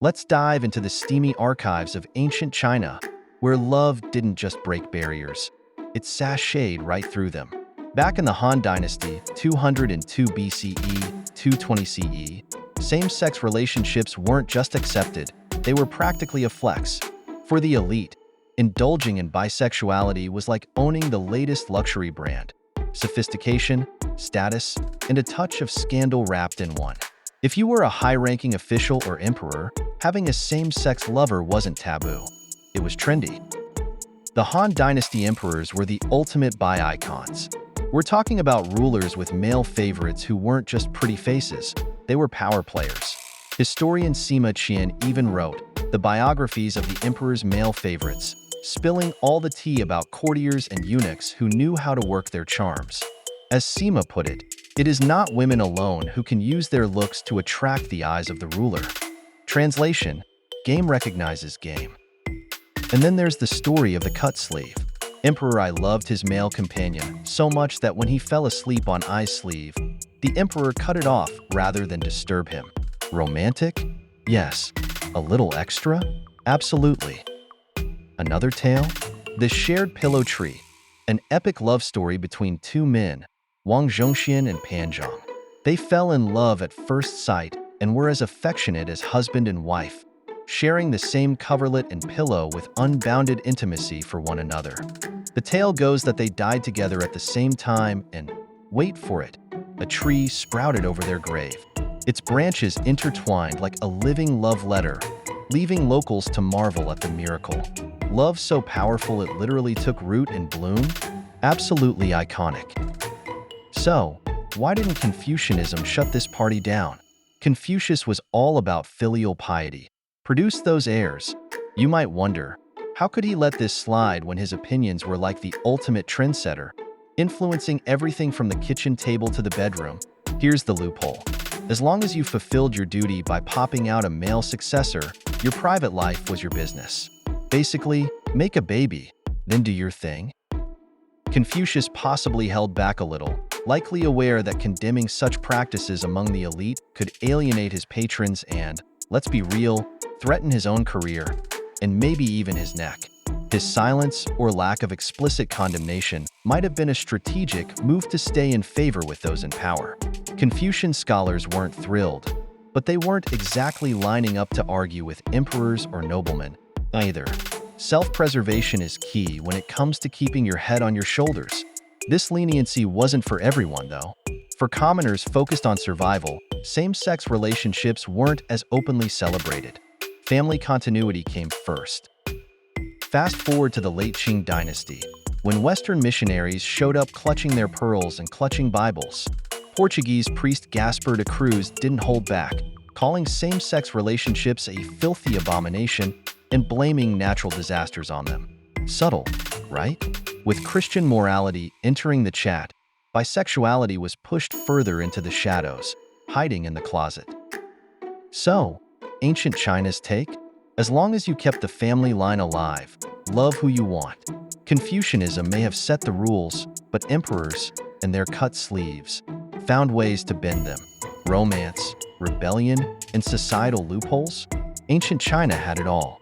Let's dive into the steamy archives of ancient China, where love didn't just break barriers, it sashayed right through them. Back in the Han Dynasty, 202 BCE, 220 CE, same-sex relationships weren't just accepted, they were practically a flex. For the elite, indulging in bisexuality was like owning the latest luxury brand. Sophistication, status, and a touch of scandal wrapped in one. If you were a high-ranking official or emperor, having a same-sex lover wasn't taboo. It was trendy. The Han Dynasty emperors were the ultimate bi icons. We're talking about rulers with male favorites who weren't just pretty faces, they were power players. Historian Sima Qian even wrote the biographies of the emperor's male favorites, spilling all the tea about courtiers and eunuchs who knew how to work their charms. As Sima put it, it is not women alone who can use their looks to attract the eyes of the ruler. Translation: game recognizes game. And then there's the story of the cut sleeve. Emperor Ai loved his male companion so much that when he fell asleep on Ai's sleeve, the emperor cut it off rather than disturb him. Romantic? Yes. A little extra? Absolutely. Another tale? The Shared Pillow Tree, an epic love story between two men, Wang Zhongxian and Pan Zhang. They fell in love at first sight and were as affectionate as husband and wife, sharing the same coverlet and pillow with unbounded intimacy for one another. The tale goes that they died together at the same time and, wait for it, a tree sprouted over their grave. Its branches intertwined like a living love letter, leaving locals to marvel at the miracle. Love so powerful it literally took root and bloomed? Absolutely iconic. So, why didn't Confucianism shut this party down? Confucius was all about filial piety. Produce those heirs. You might wonder, how could he let this slide when his opinions were like the ultimate trendsetter, influencing everything from the kitchen table to the bedroom? Here's the loophole. As long as you fulfilled your duty by popping out a male successor, your private life was your business. Basically, make a baby, then do your thing. Confucius possibly held back a little, likely aware that condemning such practices among the elite could alienate his patrons and, let's be real, threaten his own career, and maybe even his neck. His silence or lack of explicit condemnation might have been a strategic move to stay in favor with those in power. Confucian scholars weren't thrilled, but they weren't exactly lining up to argue with emperors or noblemen either. Self-preservation is key when it comes to keeping your head on your shoulders. This leniency wasn't for everyone, though. For commoners focused on survival, same-sex relationships weren't as openly celebrated. Family continuity came first. Fast forward to the late Qing dynasty, when Western missionaries showed up clutching their pearls and clutching Bibles. Portuguese priest Gaspar de Cruz didn't hold back, calling same-sex relationships a filthy abomination and blaming natural disasters on them. Subtle, right? With Christian morality entering the chat, bisexuality was pushed further into the shadows, hiding in the closet. So, ancient China's take? As long as you kept the family line alive, love who you want. Confucianism may have set the rules, but emperors, and their cut sleeves, found ways to bend them. Romance, rebellion, and societal loopholes? Ancient China had it all.